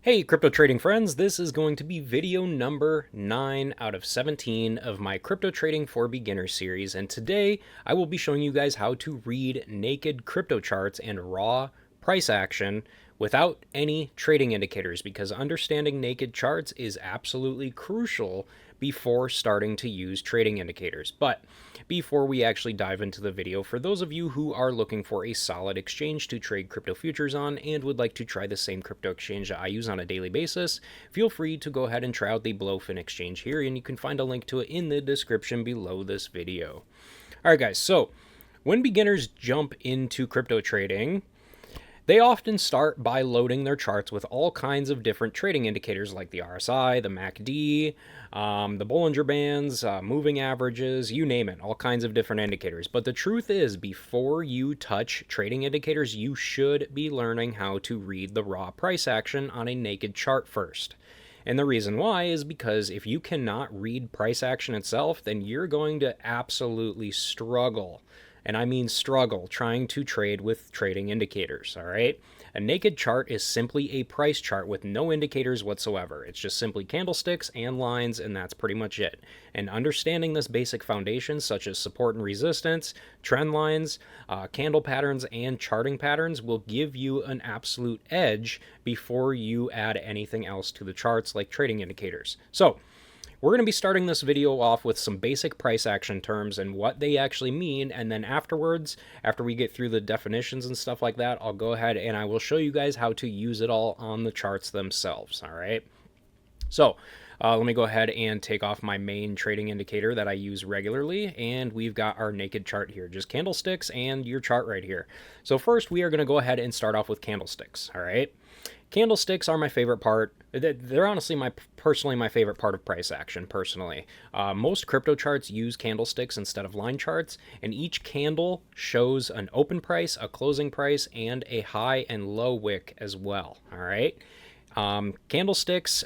Hey, crypto trading friends, this is going to be video number 9 out of 17 of my Crypto Trading for Beginners series, and today I will be showing you guys how to read naked crypto charts and raw price action without any trading indicators, because understanding naked charts is absolutely crucial before starting to use trading indicators. But before we actually dive into the video, for those of you who are looking for a solid exchange to trade crypto futures on and would like to try the same crypto exchange that I use on a daily basis, feel free to go ahead and try out the Blowfin exchange here, and you can find a link to it in the description below this video. Alright guys, so when beginners jump into crypto trading, they often start by loading their charts with all kinds of different trading indicators like the RSI, the MACD, the Bollinger Bands, moving averages, you name it, all kinds of different indicators. But the truth is, before you touch trading indicators, you should be learning how to read the raw price action on a naked chart first. And the reason why is because if you cannot read price action itself, then you're going to absolutely struggle, and I mean struggle, trying to trade with trading indicators, all right? A naked chart is simply a price chart with no indicators whatsoever. It's just simply candlesticks and lines, and that's pretty much it. And understanding this basic foundation, such as support and resistance, trend lines, candle patterns, and charting patterns, will give you an absolute edge before you add anything else to the charts like trading indicators. So, we're going to be starting this video off with some basic price action terms and what they actually mean, and then afterwards, after we get through the definitions and stuff like that, I'll go ahead and I will show you guys how to use it all on the charts themselves, all right? So, let me go ahead and take off my main trading indicator that I use regularly, and we've got our naked chart here, just candlesticks and your chart right here. So first, we are going to go ahead and start off with candlesticks, all right? Candlesticks are my favorite part. They're honestly personally my favorite part of price action, personally. Most crypto charts use candlesticks instead of line charts, and each candle shows an open price, a closing price, and a high and low wick as well, all right? Candlesticks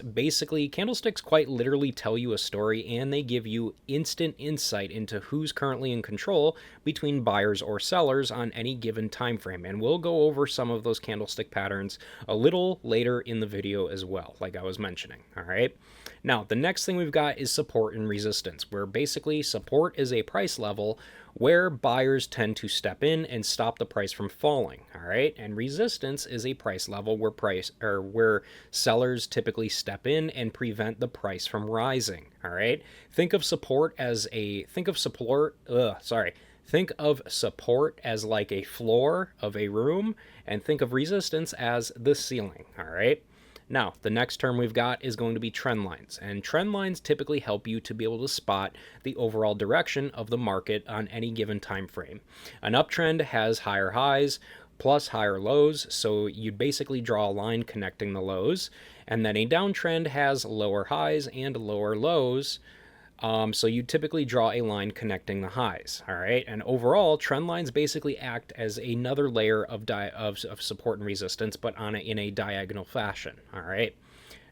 quite literally tell you a story, and they give you instant insight into who's currently in control between buyers or sellers on any given time frame. And we'll go over some of those candlestick patterns a little later in the video as well, like I was mentioning. All right. Now, the next thing we've got is support and resistance, where basically support is a price level where buyers tend to step in and stop the price from falling, all right? And resistance is a price level where sellers typically step in and prevent the price from rising, all right? Think of support as like a floor of a room, and think of resistance as the ceiling, all right? Now, the next term we've got is going to be trend lines, and trend lines typically help you to be able to spot the overall direction of the market on any given time frame. An uptrend has higher highs plus higher lows, so you'd basically draw a line connecting the lows, and then a downtrend has lower highs and lower lows, so you typically draw a line connecting the highs, all right? And overall, trend lines basically act as another layer of support and resistance, but in a diagonal fashion, all right?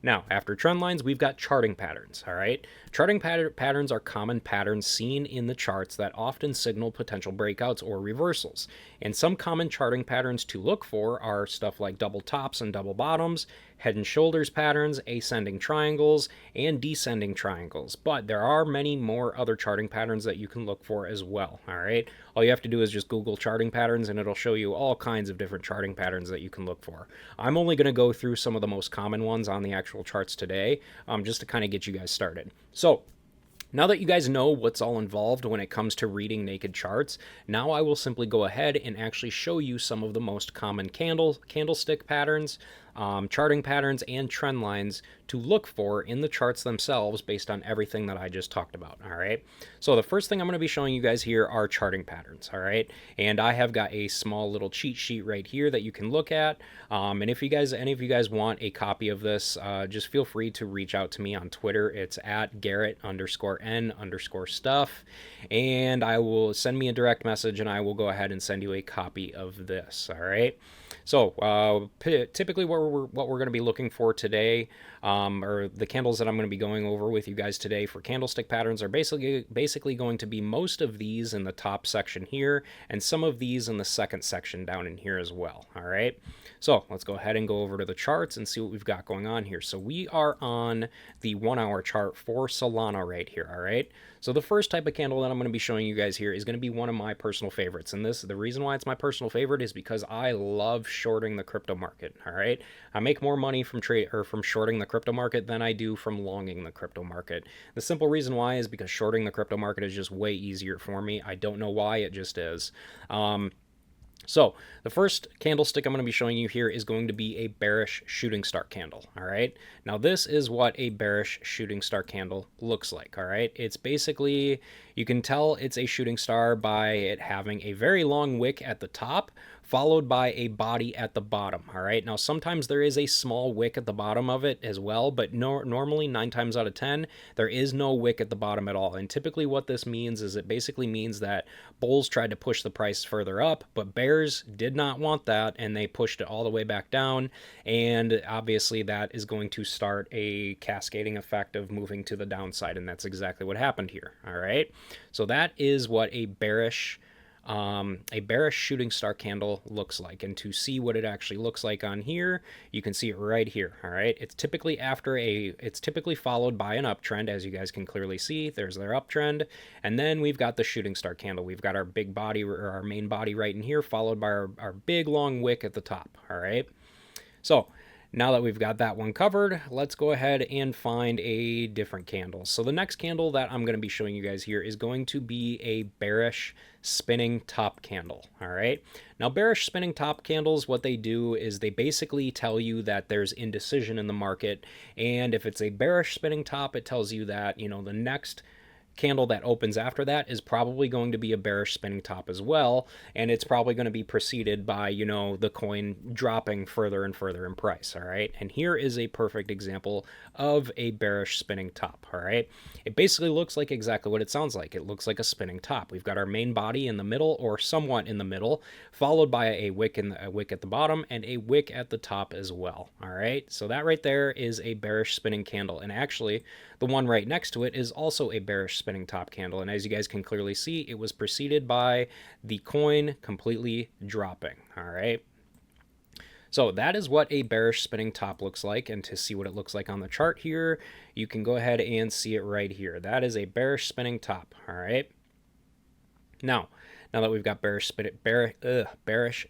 Now, after trend lines, we've got charting patterns, all right? Charting patterns are common patterns seen in the charts that often signal potential breakouts or reversals. And some common charting patterns to look for are stuff like double tops and double bottoms, head and shoulders patterns, ascending triangles, and descending triangles. But there are many more other charting patterns that you can look for as well, all right? All you have to do is just Google charting patterns, and it'll show you all kinds of different charting patterns that you can look for. I'm only going to go through some of the most common ones on the actual charts today, just to kind of get you guys started. So, now that you guys know what's all involved when it comes to reading naked charts, now I will simply go ahead and actually show you some of the most common candlestick patterns, charting patterns, and trend lines to look for in the charts themselves based on everything that I just talked about, all right? So the first thing I'm going to be showing you guys here are charting patterns, all right? And I have got a small little cheat sheet right here that you can look at, and if any of you guys want a copy of this, just feel free to reach out to me on Twitter. It's at Garrett_N_stuff, and I will send me a direct message, and I will go ahead and send you a copy of this, all right? So typically what what we're going to be looking for today, or the candles that I'm going to be going over with you guys today for candlestick patterns are basically going to be most of these in the top section here, and some of these in the second section down in here as well. All right. So let's go ahead and go over to the charts and see what we've got going on here. So we are on the 1 hour chart for Solana right here. All right. So the first type of candle that I'm going to be showing you guys here is going to be one of my personal favorites. And the reason why it's my personal favorite is because I love shorting the crypto market. All right. I make more money from shorting the crypto market than I do from longing the crypto market. The simple reason why is because shorting the crypto market is just way easier for me. I don't know why, it just is. So the first candlestick I'm going to be showing you here is going to be a bearish shooting star candle. All right. Now this is what a bearish shooting star candle looks like. All right. It's basically, you can tell it's a shooting star by it having a very long wick at the top, followed by a body at the bottom. All right. Now, sometimes there is a small wick at the bottom of it as well, but normally 9 times out of 10, there is no wick at the bottom at all. And typically what this means is it basically means that bulls tried to push the price further up, but bears did not want that, and they pushed it all the way back down. And obviously that is going to start a cascading effect of moving to the downside. And that's exactly what happened here. All right. So that is what a bearish shooting star candle looks like. And to see what it actually looks like on here, you can see it right here. All right. It's typically followed by an uptrend, as you guys can clearly see. There's their uptrend. And then we've got the shooting star candle. We've got our big body, or our main body right in here, followed by our big long wick at the top. All right. So now that we've got that one covered, let's go ahead and find a different candle. So the next candle that I'm going to be showing you guys here is going to be a bearish spinning top candle. All right. Now, bearish spinning top candles, what they do is they basically tell you that there's indecision in the market. And if it's a bearish spinning top, it tells you that, you know, the next candle that opens after that is probably going to be a bearish spinning top as well, and it's probably going to be preceded by, you know, the coin dropping further and further in price. All right, and here is a perfect example of a bearish spinning top. All right, it basically looks like exactly what it sounds like. It looks like a spinning top. We've got our main body in the middle, or somewhat in the middle, followed by a wick at the bottom and a wick at the top as well. All right, so that right there is a bearish spinning candle, and actually the one right next to it is also a bearish spinning top candle. And as you guys can clearly see, it was preceded by the coin completely dropping. All right. So that is what a bearish spinning top looks like. And to see what it looks like on the chart here, you can go ahead and see it right here. That is a bearish spinning top. All right. Now that we've got bearish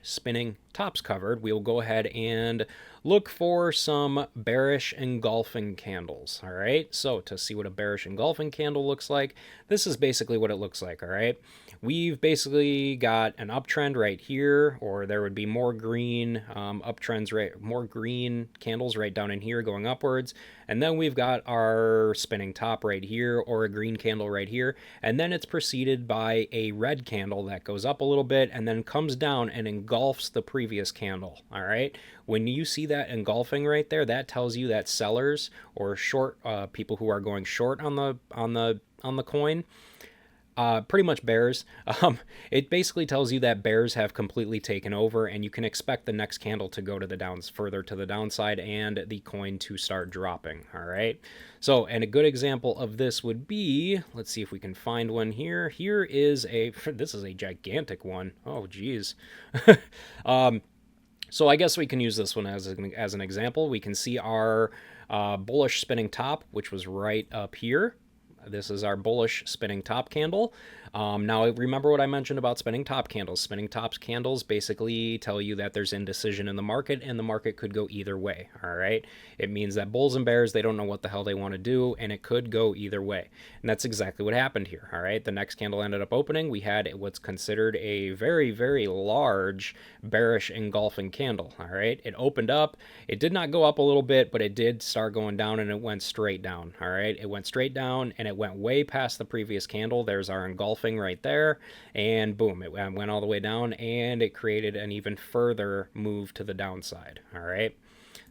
spinning tops covered, we'll go ahead and look for some bearish engulfing candles. All right. So to see what a bearish engulfing candle looks like, this is basically what it looks like. All right. We've basically got an uptrend right here, or there would be more green uptrends, right? More green candles right down in here going upwards. And then we've got our spinning top right here, or a green candle right here. And then it's preceded by a red candle that goes up a little bit and then comes down and engulfs the previous candle. All right. When you see that engulfing right there, that tells you that sellers or short people who are going short on the coin, pretty much bears, it basically tells you that bears have completely taken over, and you can expect the next candle to go to the further to the downside, and the coin to start dropping. All right. So, and a good example of this would be, let's see if we can find one here. Here is this is a gigantic one. Oh, geez. So I guess we can use this one as an example. We can see our bullish spinning top, which was right up here. This is our bullish spinning top candle. Now, remember what I mentioned about spinning top candles. Spinning top candles basically tell you that there's indecision in the market, and the market could go either way. All right. It means that bulls and bears, they don't know what the hell they want to do, and it could go either way. And that's exactly what happened here. All right. The next candle ended up opening. We had what's considered a very, very large bearish engulfing candle. All right. It opened up. It did not go up a little bit, but it did start going down, and it went straight down. All right. It went straight down, and it went way past the previous candle. There's our engulfing right there, and boom, it went all the way down, and it created an even further move to the downside. All right.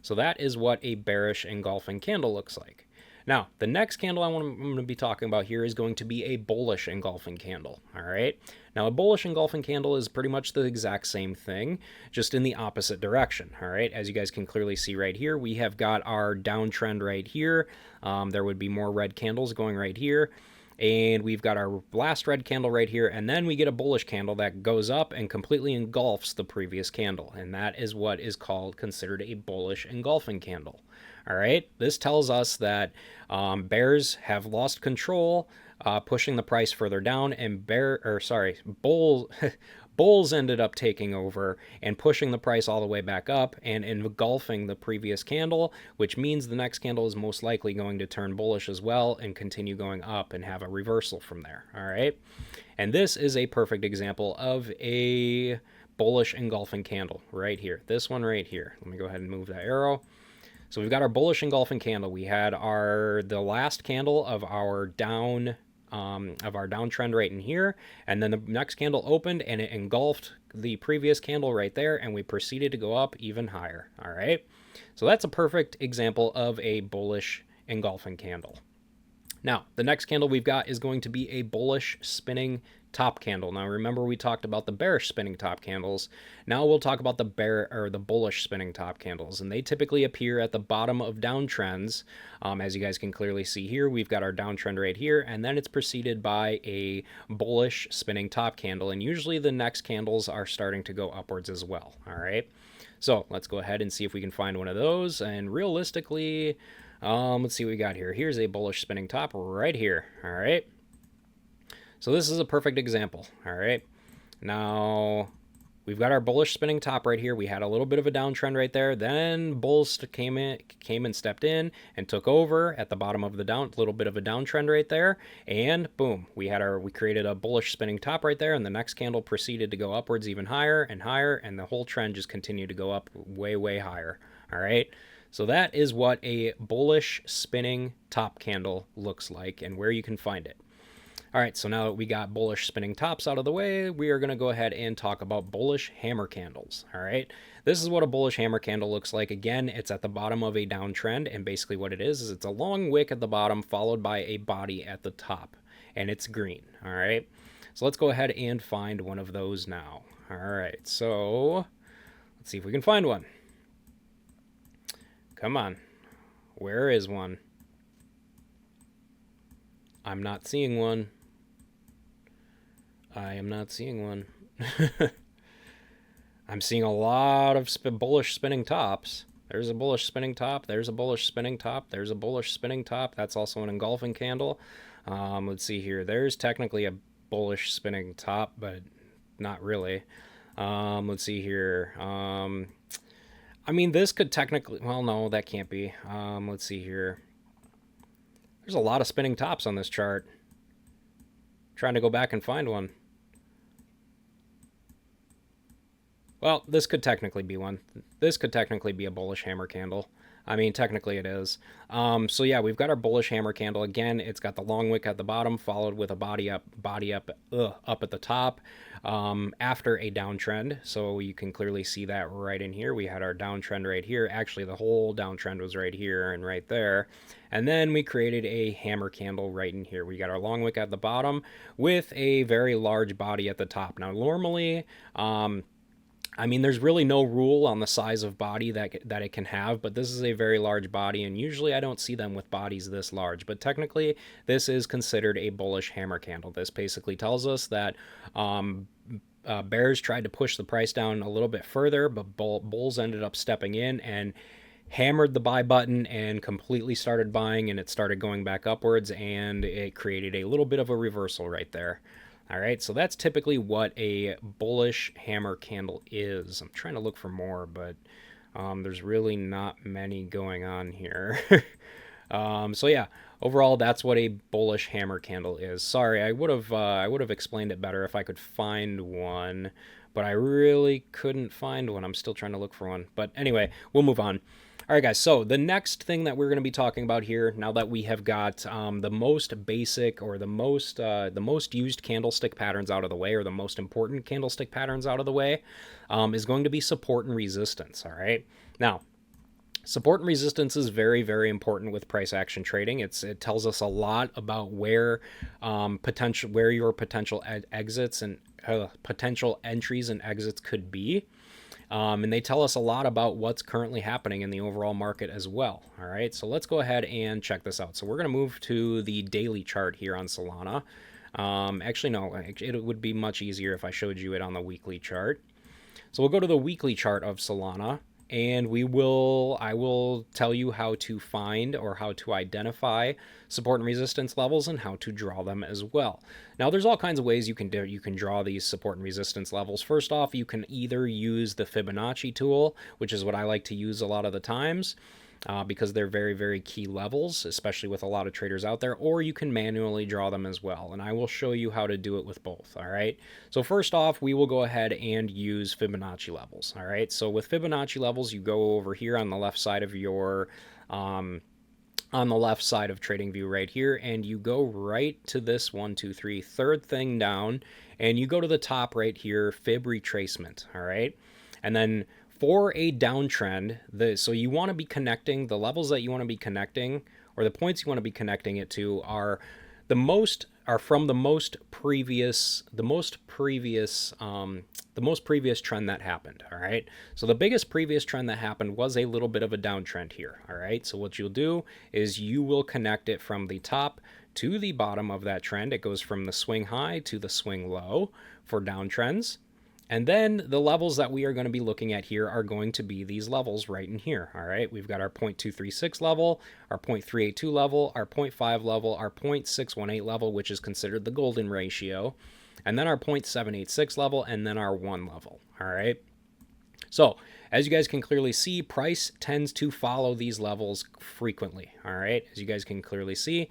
So that is what a bearish engulfing candle looks like. Now, the next candle I'm going to be talking about here is going to be a bullish engulfing candle, all right? Now, a bullish engulfing candle is pretty much the exact same thing, just in the opposite direction, all right? As you guys can clearly see right here, we have got our downtrend right here. There would be more red candles going right here. And we've got our last red candle right here, and then we get a bullish candle that goes up and completely engulfs the previous candle, and that is what is considered a bullish engulfing candle. All right, this tells us that bears have lost control, pushing the price further down, and bulls ended up taking over and pushing the price all the way back up and engulfing the previous candle, which means the next candle is most likely going to turn bullish as well and continue going up and have a reversal from there. All right, and this is a perfect example of a bullish engulfing candle right here. This one right here. Let me go ahead and move that arrow. So we've got our bullish engulfing candle. We had the last candle of our downtrend right in here, and then the next candle opened and it engulfed the previous candle right there, and we proceeded to go up even higher. All right, so that's a perfect example of a bullish engulfing candle. Now, the next candle we've got is going to be a bullish spinning top candle. Now, remember we talked about the bearish spinning top candles. Now we'll talk about the bullish spinning top candles, and they typically appear at the bottom of downtrends. As you guys can clearly see here, we've got our downtrend right here, and then it's preceded by a bullish spinning top candle, and usually the next candles are starting to go upwards as well. All right, so let's go ahead and see if we can find one of those, and realistically, let's see what we got here. Here's a bullish spinning top right here. All right. So this is a perfect example. All right. Now we've got our bullish spinning top right here. We had a little bit of a downtrend right there. Then bulls came and stepped in and took over at the bottom of the little bit of a downtrend right there. And boom, we created a bullish spinning top right there. And the next candle proceeded to go upwards even higher and higher. And the whole trend just continued to go up way, way higher. All right. So that is what a bullish spinning top candle looks like and where you can find it. All right, so now that we got bullish spinning tops out of the way, we are going to go ahead and talk about bullish hammer candles. All right, this is what a bullish hammer candle looks like. Again, it's at the bottom of a downtrend, and basically what it is it's a long wick at the bottom followed by a body at the top, and it's green. All right, so let's go ahead and find one of those now. All right, so let's see if we can find one. Come on. Where is one? I'm not seeing one. I am not seeing one. I'm seeing a lot of bullish spinning tops. There's a bullish spinning top. There's a bullish spinning top. There's a bullish spinning top. That's also an engulfing candle. Let's see here. There's technically a bullish spinning top, but not really. Let's see here. I mean, this could technically... Well, no, that can't be. Let's see here. There's a lot of spinning tops on this chart. Trying to go back and find one. Well, this could technically be one. This could technically be a bullish hammer candle. I mean, technically it is. So yeah, we've got our bullish hammer candle. Again, it's got the long wick at the bottom, followed with a body up at the top after a downtrend. So you can clearly see that right in here. We had our downtrend right here. Actually, the whole downtrend was right here and right there. And then we created a hammer candle right in here. We got our long wick at the bottom with a very large body at the top. Now, normally, I mean, there's really no rule on the size of body that it can have, but this is a very large body, and usually I don't see them with bodies this large, but technically this is considered a bullish hammer candle. This basically tells us that bears tried to push the price down a little bit further, but bulls ended up stepping in and hammered the buy button and completely started buying, and it started going back upwards, and it created a little bit of a reversal right there. All right, so that's typically what a bullish hammer candle is. I'm trying to look for more, but there's really not many going on here. So yeah, overall, that's what a bullish hammer candle is. Sorry, I would have explained it better if I could find one, but I really couldn't find one. I'm still trying to look for one. But anyway, we'll move on. All right, guys, so the next thing that we're going to be talking about here, now that we have got the most basic or the most used candlestick patterns out of the way, or the most important candlestick patterns out of the way, is going to be support and resistance, all right? Now, Support and resistance is very, very important with price action trading. It tells us a lot about where where your potential exits and potential entries and exits could be. And they tell us a lot about what's currently happening in the overall market as well. All right, so let's go ahead and check this out. So we're going to move to the daily chart here on Solana. Actually, no, it would be much easier if I showed you it on the weekly chart. So we'll go to the weekly chart of Solana, and I will tell you how to find or how to identify support and resistance levels and how to draw them as well. Now, there's all kinds of ways you can draw these support and resistance levels. First off, you can either use the Fibonacci tool, which is what I like to use a lot of the times, because they're very, very key levels, especially with a lot of traders out there, or you can manually draw them as well. And I will show you how to do it with both. All right. So first off, we will go ahead and use Fibonacci levels. All right. So with Fibonacci levels, you go over here on the left side of your, on the left side of TradingView right here, and you go right to this 1, 2, 3, third thing down, and you go to the top right here, Fib retracement. All right. And then for a downtrend, so you want to be connecting the levels that you want to be connecting, or the points you want to be connecting it to, are from the most previous trend that happened. All right. So the biggest previous trend that happened was a little bit of a downtrend here. All right. So what you'll do is you will connect it from the top to the bottom of that trend. It goes from the swing high to the swing low for downtrends. And then the levels that we are going to be looking at here are going to be these levels right in here. All right, we've got our 0.236 level, our 0.382 level, our 0.5 level, our 0.618 level, which is considered the golden ratio, and then our 0.786 level, and then our 1 level. All right. So as you guys can clearly see, price tends to follow these levels frequently. All right, as you guys can clearly see,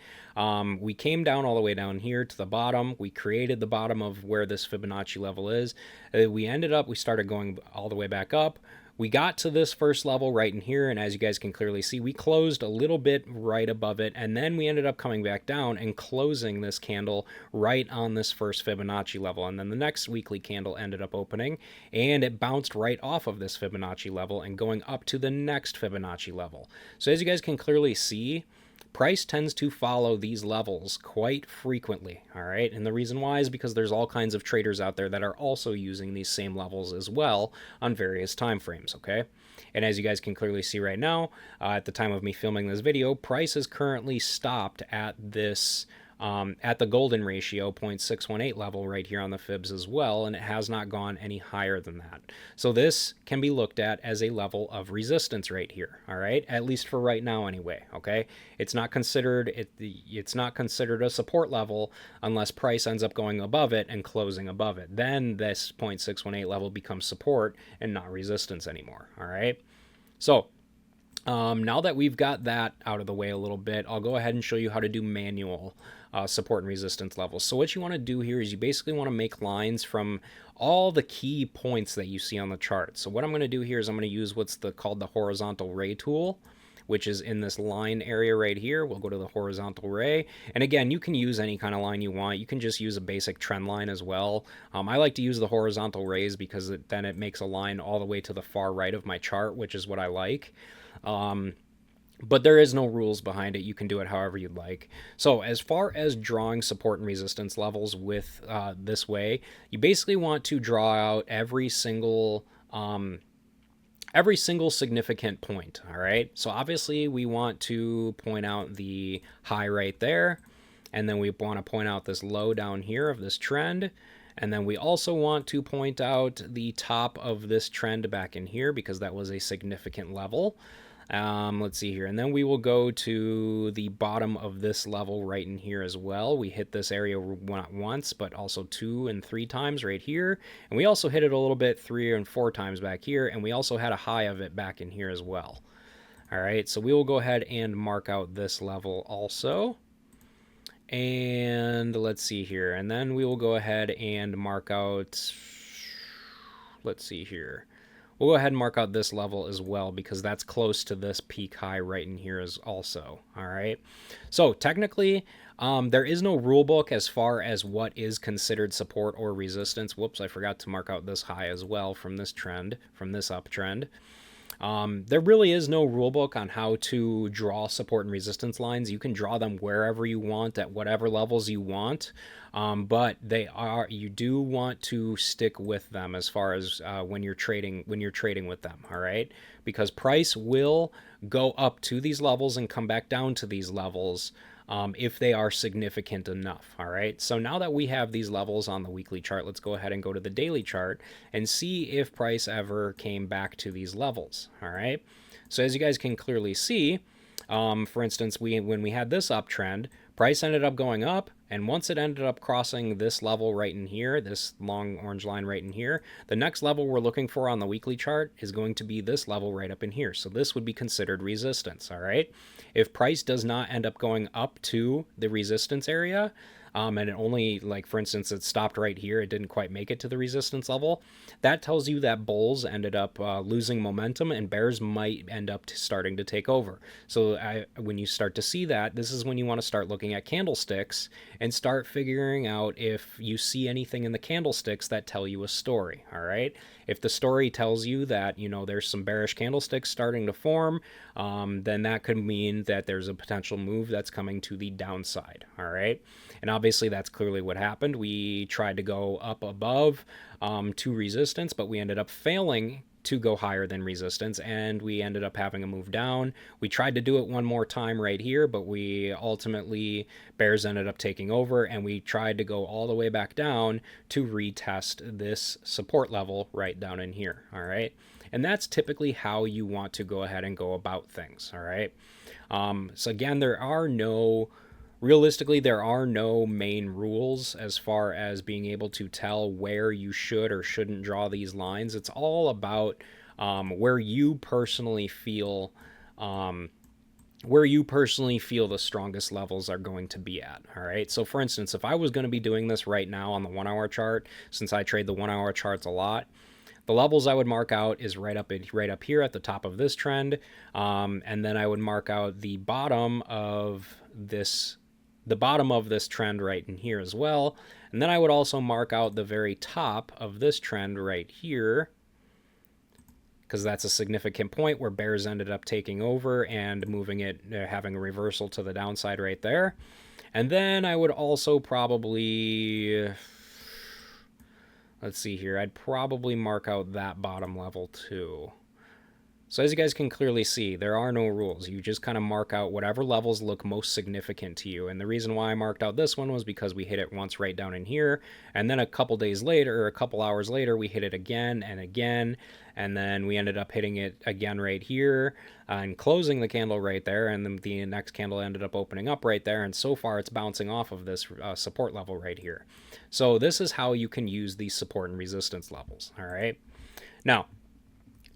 we came down all the way down here to the bottom. We created the bottom of where this Fibonacci level is. We started going all the way back up. We got to this first level right in here, and as you guys can clearly see, we closed a little bit right above it, and then we ended up coming back down and closing this candle right on this first Fibonacci level. And then the next weekly candle ended up opening, and it bounced right off of this Fibonacci level and going up to the next Fibonacci level. So as you guys can clearly see, price tends to follow these levels quite frequently. All right, and the reason why is because there's all kinds of traders out there that are also using these same levels as well on various time frames. Okay, and as you guys can clearly see right now, at the time of me filming this video, price is currently stopped at this at the golden ratio 0.618 level right here on the fibs as well, and it has not gone any higher than that. So this can be looked at as a level of resistance right here. All right, at least for right now anyway. Okay, it's not considered a support level unless price ends up going above it and closing above it. Then this 0.618 level becomes support and not resistance anymore. All right, so now that we've got that out of the way a little bit, I'll go ahead and show you how to do manual support and resistance levels. So what you want to do here is you basically want to make lines from all the key points that you see on the chart. So what I'm going to do here is I'm going to use what's called the horizontal ray tool, which is in this line area right here. We'll go to the horizontal ray. And again, you can use any kind of line you want. You can just use a basic trend line as well. I like to use the horizontal rays because then it makes a line all the way to the far right of my chart, which is what I like. But there is no rules behind it. You can do it however you'd like. So as far as drawing support and resistance levels with this way, you basically want to draw out every single significant point. All right. So obviously we want to point out the high right there, and then we want to point out this low down here of this trend. And then we also want to point out the top of this trend back in here because that was a significant level. Let's see here. And then we will go to the bottom of this level right in here as well. We hit this area not once, but also 2 and 3 times right here. And we also hit it a little bit 3 and 4 times back here. And we also had a high of it back in here as well. All right, so we will go ahead and mark out this level also. And let's see here. And then we will go ahead and mark out, let's see here. We'll go ahead and mark out this level as well because that's close to this peak high right in here as also. All right. So technically, there is no rule book as far as what is considered support or resistance. Whoops, I forgot to mark out this high as well from this trend, from this uptrend. There really is no rule book on how to draw support and resistance lines. You can draw them wherever you want at whatever levels you want, but you do want to stick with them as far as when you're trading with them. All right, because price will go up to these levels and come back down to these levels. If they are significant enough. All right. So now that we have these levels on the weekly chart, let's go ahead and go to the daily chart and see if price ever came back to these levels. All right. So as you guys can clearly see, for instance, when we had this uptrend, price ended up going up, and once it ended up crossing this level right in here, this long orange line right in here, the next level we're looking for on the weekly chart is going to be this level right up in here. So this would be considered resistance, all right? If price does not end up going up to the resistance area, and it only, like for instance, it stopped right here, it didn't quite make it to the resistance level, that tells you that bulls ended up losing momentum and bears might end up starting to take over. So when you start to see that, this is when you want to start looking at candlesticks and start figuring out if you see anything in the candlesticks that tell you a story. All right, if the story tells you that, you know, there's some bearish candlesticks starting to form, then that could mean that there's a potential move that's coming to the downside. All right, and obviously that's clearly what happened. We tried to go up above to resistance, but we ended up failing to go higher than resistance, and we ended up having a move down. We tried to do it one more time right here, but we ultimately, bears ended up taking over, and we tried to go all the way back down to retest this support level right down in here. All right, and that's typically how you want to go ahead and go about things. All right, so again, realistically, there are no main rules as far as being able to tell where you should or shouldn't draw these lines. It's all about where you personally feel the strongest levels are going to be at. All right, so for instance, if I was going to be doing this right now on the 1 hour chart, since I trade the 1 hour charts a lot, the levels I would mark out is right up here at the top of this trend, and then I would mark out the bottom of this trend right in here as well. And then I would also mark out the very top of this trend right here, because that's a significant point where bears ended up taking over and moving it, having a reversal to the downside right there. And then I would also probably, let's see here, I'd probably mark out that bottom level too. So as you guys can clearly see, there are no rules. You just kind of mark out whatever levels look most significant to you. And the reason why I marked out this one was because we hit it once right down in here. And then a couple days later, or a couple hours later, we hit it again and again. And then we ended up hitting it again right here and closing the candle right there. And then the next candle ended up opening up right there. And so far it's bouncing off of this support level right here. So this is how you can use these support and resistance levels. All right. Now,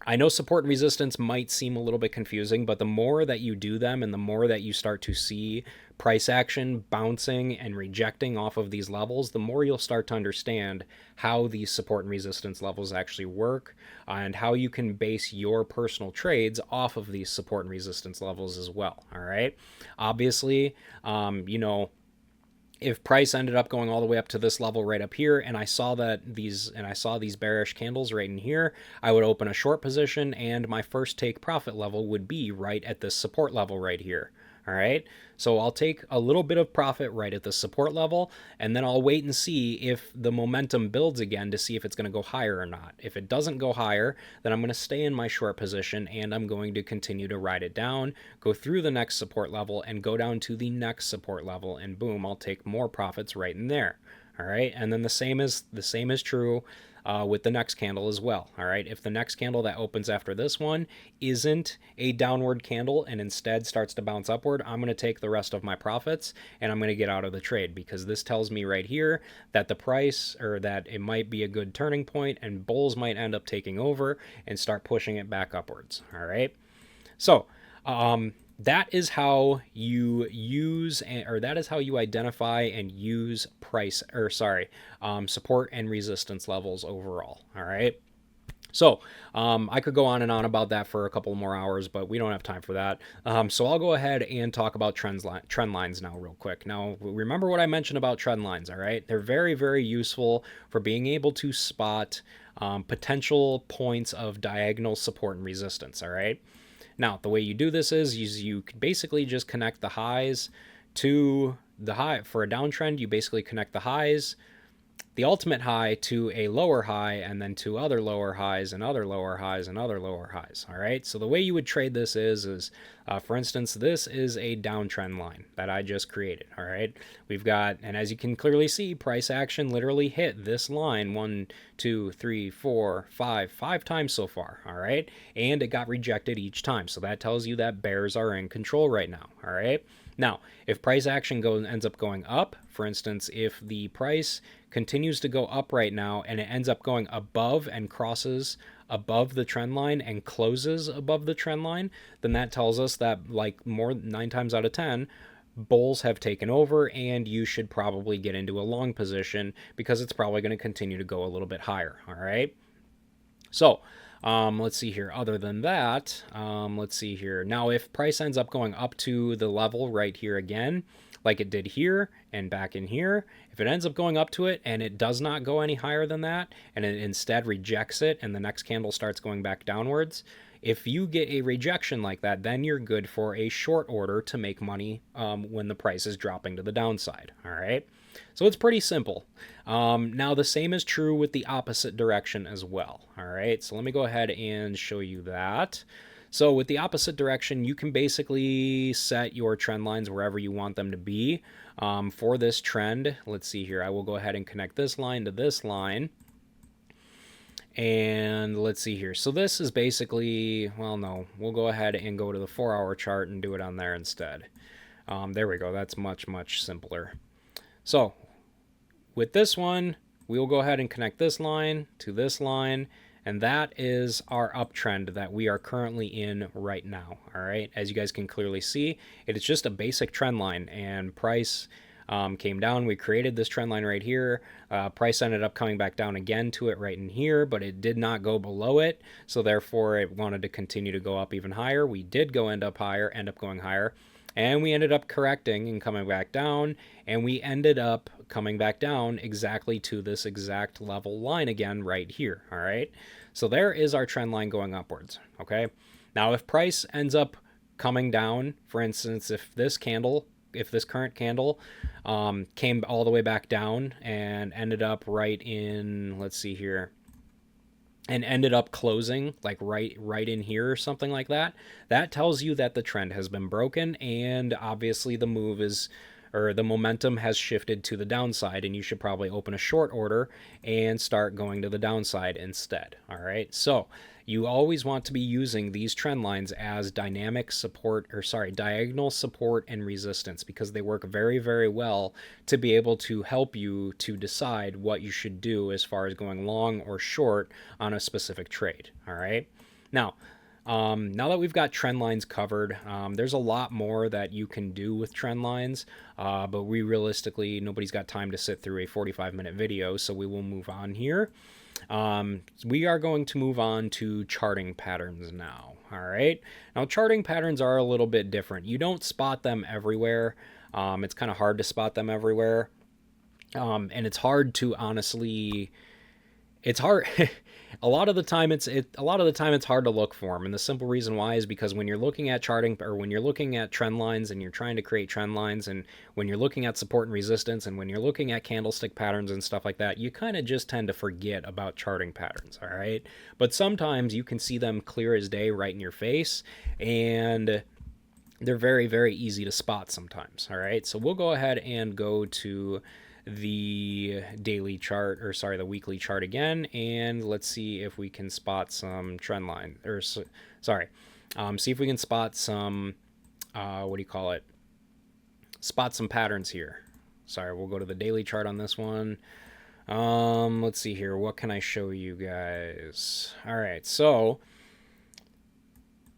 I know support and resistance might seem a little bit confusing, but the more that you do them and the more that you start to see price action bouncing and rejecting off of these levels, the more you'll start to understand how these support and resistance levels actually work and how you can base your personal trades off of these support and resistance levels as well. All right. Obviously, you know, if price ended up going all the way up to this level right up here, and I saw these bearish candles right in here, I would open a short position, and my first take profit level would be right at this support level right here. All right, so I'll take a little bit of profit right at the support level, and then I'll wait and see if the momentum builds again to see if it's going to go higher or not. If it doesn't go higher, then I'm going to stay in my short position, and I'm going to continue to ride it down, go through the next support level, and go down to the next support level, and boom, I'll take more profits right in there. All right, and then the same is true with the next candle as well. All right, if the next candle that opens after this one isn't a downward candle and instead starts to bounce upward, I'm going to take the rest of my profits and I'm going to get out of the trade, because this tells me right here that the price, or that it might be a good turning point and bulls might end up taking over and start pushing it back upwards. All right, so that is how you identify and use support and resistance levels overall. All right. So I could go on and on about that for a couple more hours, but we don't have time for that. So I'll go ahead and talk about trend lines now real quick. Now, remember what I mentioned about trend lines, all right? They're very, very useful for being able to spot potential points of diagonal support and resistance, all right? Now, the way you do this is you basically just connect the highs to the high. For a downtrend, you basically connect the highs, the ultimate high, to a lower high, and then to other lower highs and other lower highs and other lower highs. All right. So the way you would trade this is for instance, this is a downtrend line that I just created. All right. We've got, and as you can clearly see, price action literally hit this line 1, 2, 3, 4, 5 times so far. All right. And it got rejected each time. So that tells you that bears are in control right now. All right. Now, if price action ends up going up, for instance, if the price continues to go up right now and it ends up going above and crosses above the trend line and closes above the trend line, then that tells us that, like, 9 times out of 10, bulls have taken over and you should probably get into a long position because it's probably going to continue to go a little bit higher. All right. So let's see here. Other than that, let's see here. Now, if price ends up going up to the level right here again, like it did here and back in here, if it ends up going up to it and it does not go any higher than that, and it instead rejects it and the next candle starts going back downwards, if you get a rejection like that, then you're good for a short order to make money when the price is dropping to the downside. All right. So it's pretty simple. Now, the same is true with the opposite direction as well. All right. So let me go ahead and show you that. So with the opposite direction, you can basically set your trend lines wherever you want them to be. For this trend, let's see here. I will go ahead and connect this line to this line. And let's see here. So this is basically, well, no, we'll go ahead and go to the 4-hour chart and do it on there instead. There we go. That's much, much simpler. So with this one, we'll go ahead and connect this line to this line, and that is our uptrend that we are currently in right now. All right. As you guys can clearly see, it is just a basic trend line, and price came down. We created this trend line right here. Price ended up coming back down again to it right in here, but it did not go below it. So therefore it wanted to continue to go up even higher. We did end up going higher. And we ended up correcting and coming back down, and we ended up coming back down exactly to this exact level line again right here. All right. So there is our trend line going upwards. Okay. Now, if price ends up coming down, for instance, if this current candle came all the way back down and ended up right in, let's see here, and ended up closing like right in here or something like that, that tells you that the trend has been broken, and obviously the momentum has shifted to the downside, and you should probably open a short order and start going to the downside instead. All right. So you always want to be using these trend lines as diagonal support and resistance, because they work very, very well to be able to help you to decide what you should do as far as going long or short on a specific trade. All right. Now that we've got trend lines covered, there's a lot more that you can do with trend lines, but nobody's got time to sit through a 45-minute video, so we will move on here. We are going to move on to charting patterns now. All right. Now, charting patterns are a little bit different. You don't spot them everywhere. It's kind of hard to spot them everywhere. And it's hard to honestly, it's hard. A lot of the time it's hard to look for them, and the simple reason why is because when you're looking at charting, or when you're looking at trend lines and you're trying to create trend lines, and when you're looking at support and resistance, and when you're looking at candlestick patterns and stuff like that, you kind of just tend to forget about charting patterns. All right. But sometimes you can see them clear as day right in your face, and they're very, very easy to spot sometimes. All right. So we'll go ahead and go to the daily chart, the weekly chart again, and let's see if we can spot some trend line, see if we can spot some spot some patterns here. We'll go to the daily chart on this one. Let's see here, what can I show you guys? All right, so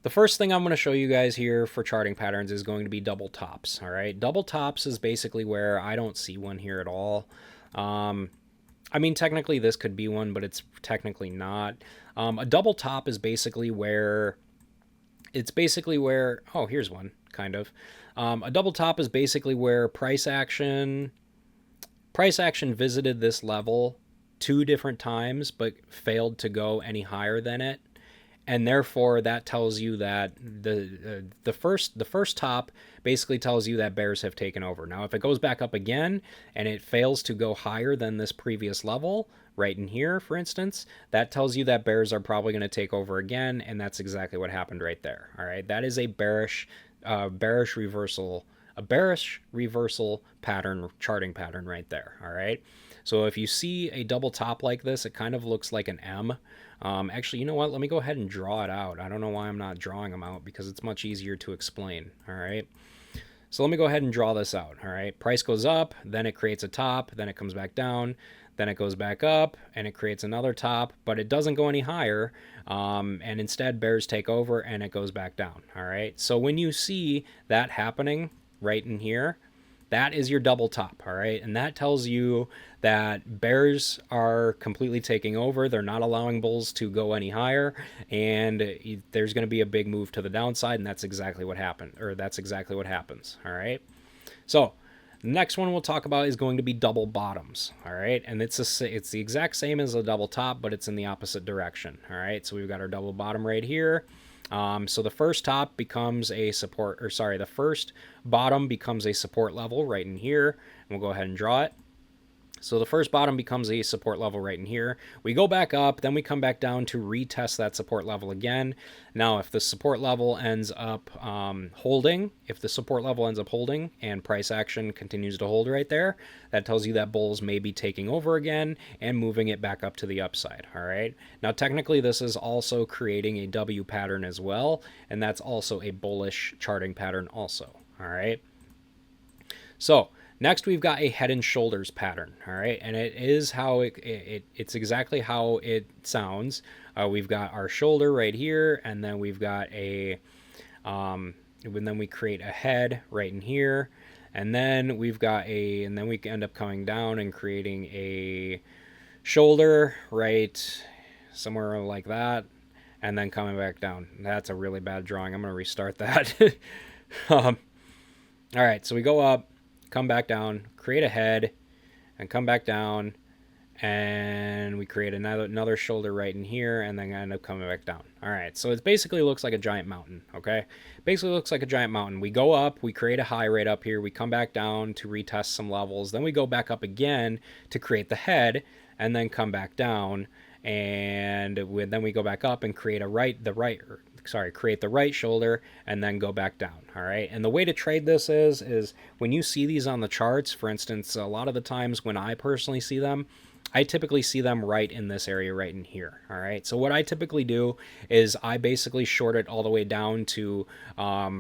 the first thing I'm going to show you guys here for charting patterns is going to be double tops. All right. Double tops is basically where I don't see one here at all. I mean, technically this could be one, but it's technically not. A double top is basically where oh, here's one kind of. A double top is basically where price action visited this level 2 different times but failed to go any higher than it, and therefore that tells you that the first top basically tells you that bears have taken over. Now if it goes back up again and it fails to go higher than this previous level right in here, for instance, that tells you that bears are probably going to take over again, and that's exactly what happened right there. All right, that is a bearish reversal, a bearish reversal pattern, charting pattern right there. All right, so if you see a double top like this, it kind of looks like an M. Actually, you know what? Let me go ahead and draw it out. I don't know why I'm not drawing them out, because it's much easier to explain. All right, so let me go ahead and draw this out. All right, price goes up, then it creates a top, then it comes back down, then it goes back up, and it creates another top, but it doesn't go any higher, and instead bears take over and it goes back down. All right, so when you see that happening right in here, that is your double top. All right, and that tells you that bears are completely taking over. They're not allowing bulls to go any higher, and there's going to be a big move to the downside, and that's exactly what happened, or that's exactly what happens. All right, so the next one we'll talk about is going to be double bottoms. All right, and it's the exact same as a double top, but it's in the opposite direction. All right, so we've got our double bottom right here. So the first top becomes a support, or sorry, the first bottom becomes a support level right in here, and we'll go ahead and draw it. So the first bottom becomes a support level right in here. We go back up, then we come back down to retest that support level again. Now, if the support level ends up holding, and price action continues to hold right there, that tells you that bulls may be taking over again and moving it back up to the upside. All right. Now, technically, this is also creating a W pattern as well, and that's also a bullish charting pattern also. All right. So next, we've got a head and shoulders pattern, all right, and it is how it's exactly how it sounds. We've got our shoulder right here, and then we've got and then we create a head right in here, and then we've got and then we end up coming down and creating a shoulder right somewhere like that, and then coming back down. That's a really bad drawing. I'm going to restart that. All right, so we go up, come back down, create a head, and come back down, and we create another shoulder right in here, and then end up coming back down. All right, so it basically looks like a giant mountain, okay? Basically looks like a giant mountain. We go up, we create a high right up here, we come back down to retest some levels, then we go back up again to create the head, and then come back down, and then we go back up and create create the right shoulder, and then go back down. All right, and the way to trade this is when you see these on the charts, for instance, a lot of the times when I personally see them, I typically see them right in this area right in here. All right, so what I typically do is I basically short it all the way down to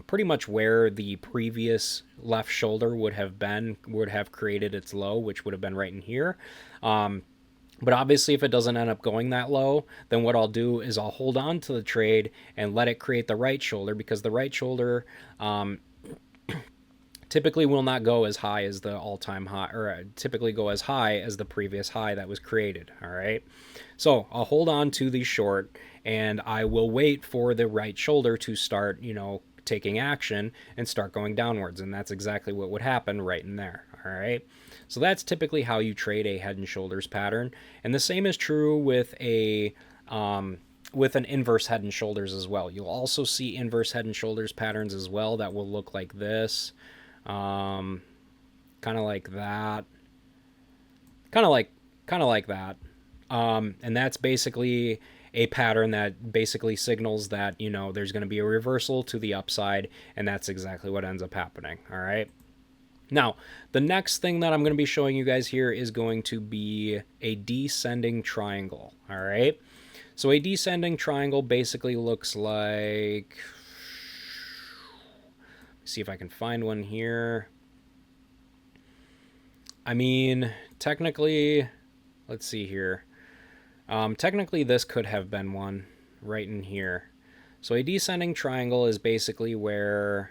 pretty much where the previous left shoulder would have created its low, which would have been right in here. But obviously, if it doesn't end up going that low, then what I'll do is I'll hold on to the trade and let it create the right shoulder, because the right shoulder typically will not go as high as the all-time high, or typically go as high as the previous high that was created. All right, so I'll hold on to the short, and I will wait for the right shoulder to start, taking action and start going downwards, and that's exactly what would happen right in there. All right, so that's typically how you trade a head and shoulders pattern, and the same is true with an inverse head and shoulders as well. You'll also see inverse head and shoulders patterns as well that will look like this, kind of like that, kind of like that, and that's basically a pattern that basically signals that there's going to be a reversal to the upside, and that's exactly what ends up happening. All right. Now, the next thing that I'm going to be showing you guys here is going to be a descending triangle. All right. So a descending triangle basically looks like, see if I can find one here. I mean, technically, let's see here. Technically, this could have been one right in here. So a descending triangle is basically where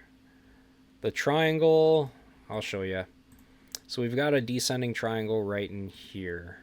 the triangle, I'll show you. So we've got a descending triangle right in here.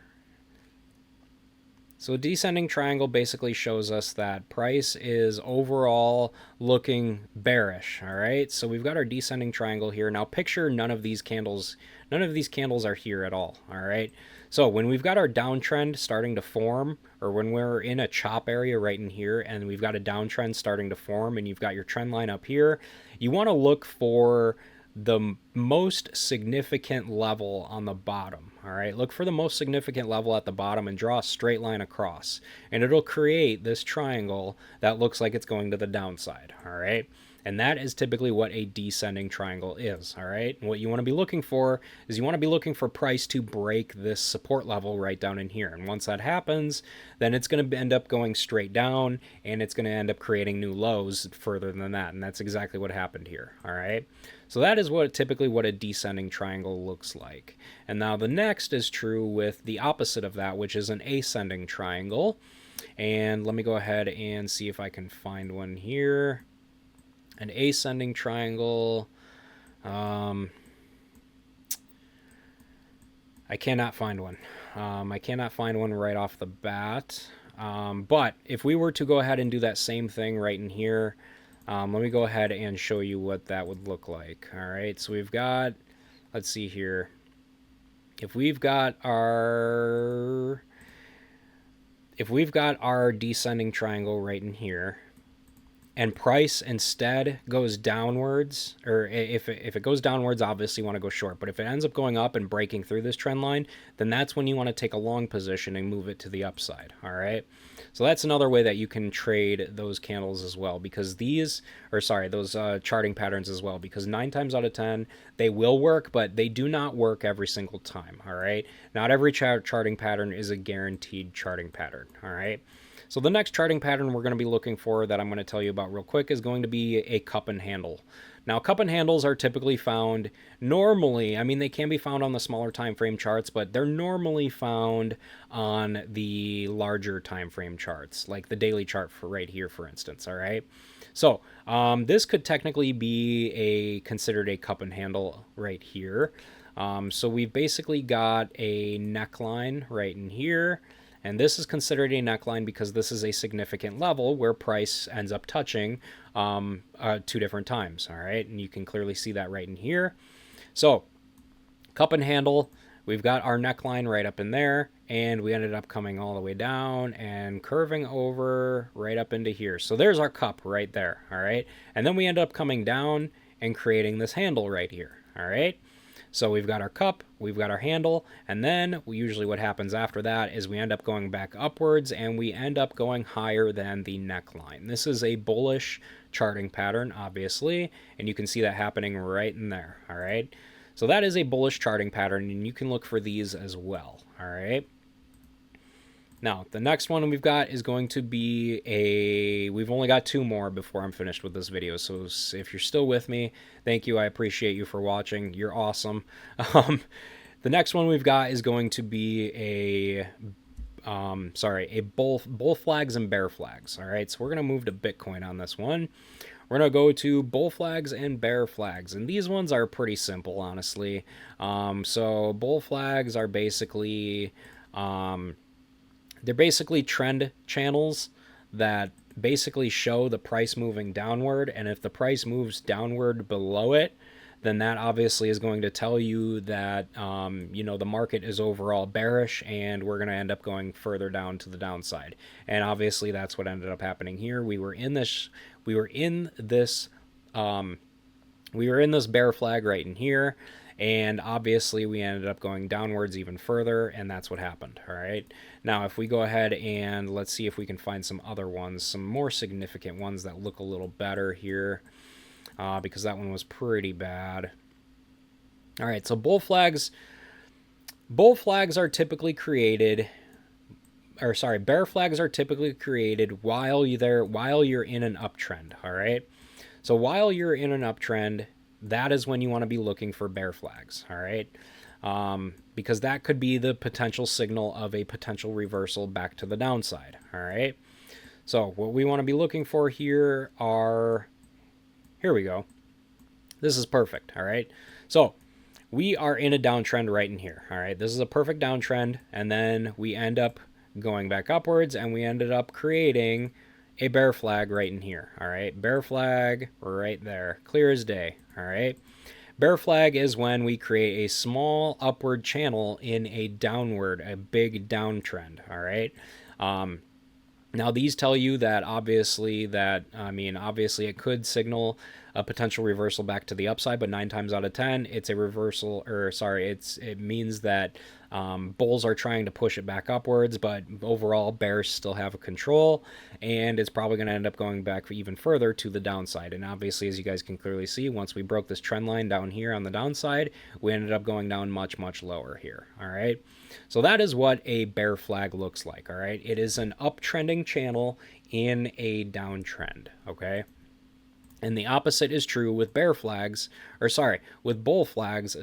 So a descending triangle basically shows us that price is overall looking bearish, all right? So we've got our descending triangle here. Now picture none of these candles are here at all right? So when we've got our downtrend starting to form, or when we're in a chop area right in here and we've got a downtrend starting to form and you've got your trend line up here, you want to look for the most significant level on the bottom. All right, look for the most significant level at the bottom and draw a straight line across, and it'll create this triangle that looks like it's going to the downside. All right, and that is typically what a descending triangle is. All right, and what you want to be looking for is you want to be looking for price to break this support level right down in here, and once that happens, then it's going to end up going straight down, and it's going to end up creating new lows further than that, and that's exactly what happened here. All right, so that is typically what a descending triangle looks like. And now the next is true with the opposite of that, which is an ascending triangle. And let me go ahead and see if I can find one here. An ascending triangle. I cannot find one. I cannot find one right off the bat. But if we were to go ahead and do that same thing right in here, let me go ahead and show you what that would look like. All right, so we've got, let's see here. If we've got our descending triangle right in here, and price instead goes downwards, or if it goes downwards, obviously you want to go short. But if it ends up going up and breaking through this trend line, then that's when you want to take a long position and move it to the upside. All right. So that's another way that you can trade those candles as well, because those charting patterns as well, because 9 times out of 10, they will work, but they do not work every single time. All right. Not every charting pattern is a guaranteed charting pattern. All right. So the next charting pattern we're going to be looking for that I'm going to tell you about real quick is going to be a cup and handle. Now, cup and handles are typically found normally, I mean, they can be found on the smaller time frame charts, but they're normally found on the larger time frame charts, like the daily chart for right here, for instance, all right? So this could technically be considered a cup and handle right here. So we've basically got a neckline right in here. And this is considered a neckline because this is a significant level where price ends up touching 2 different times. All right, and you can clearly see that right in here. So cup and handle, we've got our neckline right up in there, and we ended up coming all the way down and curving over right up into here. So there's our cup right there. All right, and then we end up coming down and creating this handle right here. All right. So we've got our cup, we've got our handle, and then usually what happens after that is we end up going back upwards and we end up going higher than the neckline. This is a bullish charting pattern, obviously, and you can see that happening right in there, all right? So that is a bullish charting pattern, and you can look for these as well, all right? Now, the next one we've got is going to be we've only got 2 more before I'm finished with this video. So if you're still with me, thank you. I appreciate you for watching. You're awesome. The next one we've got is going to be bull flags and bear flags. All right, so we're going to move to Bitcoin on this one. We're going to go to bull flags and bear flags. And these ones are pretty simple, honestly. So bull flags are basically... they're basically trend channels that basically show the price moving downward, and if the price moves downward below it, then that obviously is going to tell you that the market is overall bearish and we're going to end up going further down to the downside. And obviously that's what ended up happening here. We were in this bear flag right in here, and obviously we ended up going downwards even further, and that's what happened. All right, now if we go ahead and let's see if we can find some other ones, some more significant ones that look a little better here, because that one was pretty bad. All right, so bull flags are typically created, bear flags are typically created while you're in an uptrend. All right, so while you're in an uptrend, that is when you want to be looking for bear flags, all right? Because that could be the potential signal of a potential reversal back to the downside, all right? So what we want to be looking for here here we go. This is perfect, all right? So we are in a downtrend right in here, all right? This is a perfect downtrend, and then we end up going back upwards, and we ended up creating a bear flag right in here. All right, bear flag right there, clear as day. All right. Bear flag is when we create a small upward channel in a downward, a big downtrend. All right. Now these tell you that obviously it could signal a potential reversal back to the upside, but 9 times out of 10 it's a reversal, or sorry, it means that bulls are trying to push it back upwards, but overall bears still have a control, and it's probably going to end up going back even further to the downside. And obviously, as you guys can clearly see, once we broke this trend line down here on the downside, we ended up going down much, much lower here. All right. So that is what a bear flag looks like. All right. It is an uptrending channel in a downtrend. Okay. And the opposite is true with bear flags, or sorry, with bull flags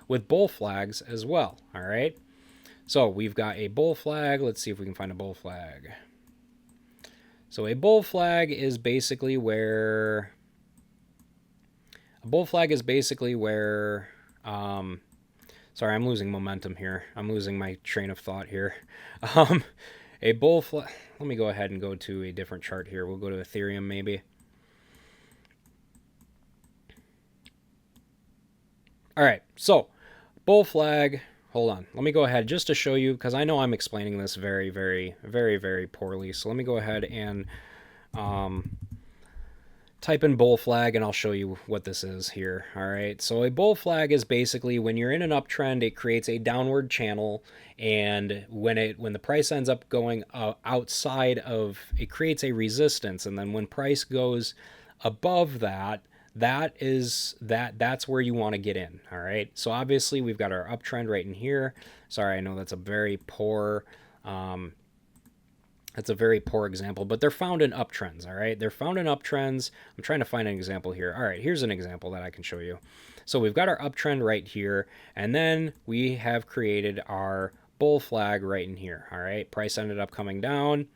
with bull flags as well. All right. So we've got a bull flag. Let's see if we can find a bull flag. So a bull flag is basically where sorry, I'm losing momentum here. I'm losing my train of thought here. A bull flag. Let me go ahead and go to a different chart here. We'll go to Ethereum maybe. All right, so bull flag. Hold on. Let me go ahead just to show you, because I know I'm explaining this very, very, very, very poorly. So let me go ahead and type in bull flag, and I'll show you what this is here. All right. So a bull flag is basically when you're in an uptrend, it creates a downward channel, and when the price ends up going outside of, it creates a resistance, and then when price goes above that, that's where you want to get in. All right. So obviously we've got our uptrend right in here. Sorry, I know that's a very poor example, but they're found in uptrends. All right. They're found in uptrends. I'm trying to find an example here. All right. Here's an example that I can show you. So we've got our uptrend right here, and then we have created our bull flag right in here. All right. Price ended up coming down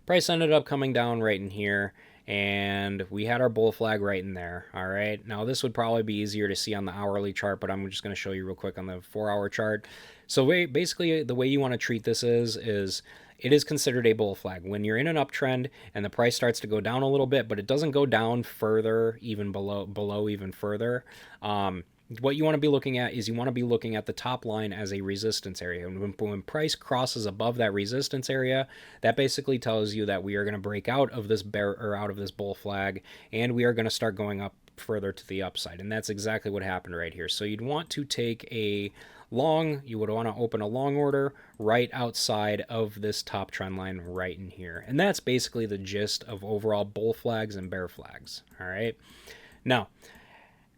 right in here, and we had our bull flag right in there. All right. Now this would probably be easier to see on the hourly chart, but I'm just going to show you real quick on the 4-hour chart. So basically the way you want to treat this is it is considered a bull flag when you're in an uptrend and the price starts to go down a little bit, but it doesn't go down further, even below even further. What you want to be looking at is you want to be looking at the top line as a resistance area. And when price crosses above that resistance area, that basically tells you that we are going to break out of this bull flag, and we are going to start going up further to the upside. And that's exactly what happened right here. So you'd want to take a long, you would want to open a long order right outside of this top trend line right in here. And that's basically the gist of overall bull flags and bear flags. All right. Now,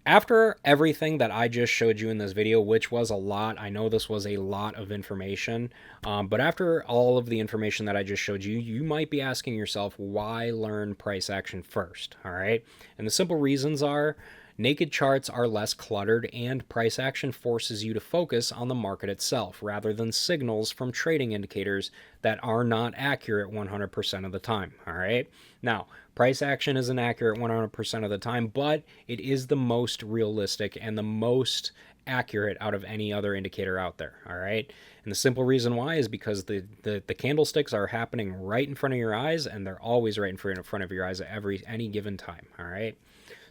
after everything that I just showed you in this video, which was a lot, I know this was a lot of information, but after all of the information that I just showed you, you might be asking yourself, why learn price action first? All right. And the simple reasons are, naked charts are less cluttered, and price action forces you to focus on the market itself rather than signals from trading indicators that are not accurate 100% of the time. All right. Now, price action isn't accurate 100% of the time, but it is the most realistic and the most accurate out of any other indicator out there. All right. And the simple reason why is because the candlesticks are happening right in front of your eyes, and they're always right in front of your eyes at any given time. All right.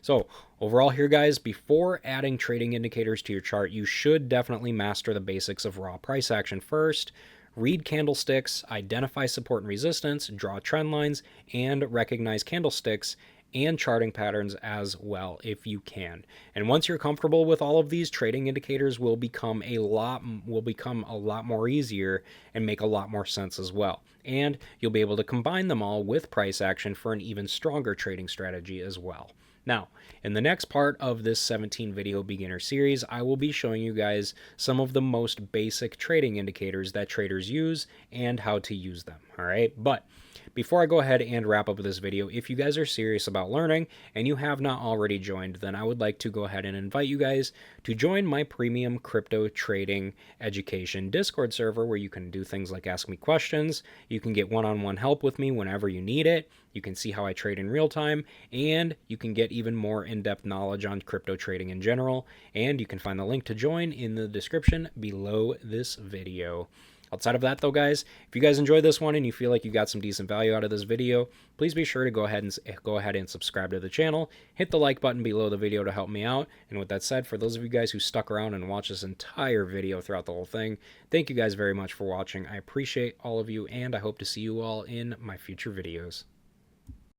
So overall here, guys, before adding trading indicators to your chart, you should definitely master the basics of raw price action first. Read candlesticks, identify support and resistance, draw trend lines, and recognize candlesticks and charting patterns as well if you can. And once you're comfortable with all of these, trading indicators will become a lot more easier and make a lot more sense as well. And you'll be able to combine them all with price action for an even stronger trading strategy as well. Now, in the next part of this 17 video beginner series, I will be showing you guys some of the most basic trading indicators that traders use and how to use them. All right. But before I go ahead and wrap up this video, if you guys are serious about learning and you have not already joined, then I would like to go ahead and invite you guys to join my premium crypto trading education Discord server, where you can do things like ask me questions. You can get one-on-one help with me whenever you need it. You can see how I trade in real time, and you can get even more in-depth knowledge on crypto trading in general. And you can find the link to join in the description below this video. Outside of that though, guys, if you guys enjoyed this one and you feel like you got some decent value out of this video, please be sure to go ahead and subscribe to the channel. Hit the like button below the video to help me out. And with that said, for those of you guys who stuck around and watched this entire video throughout the whole thing, thank you guys very much for watching. I appreciate all of you, and I hope to see you all in my future videos.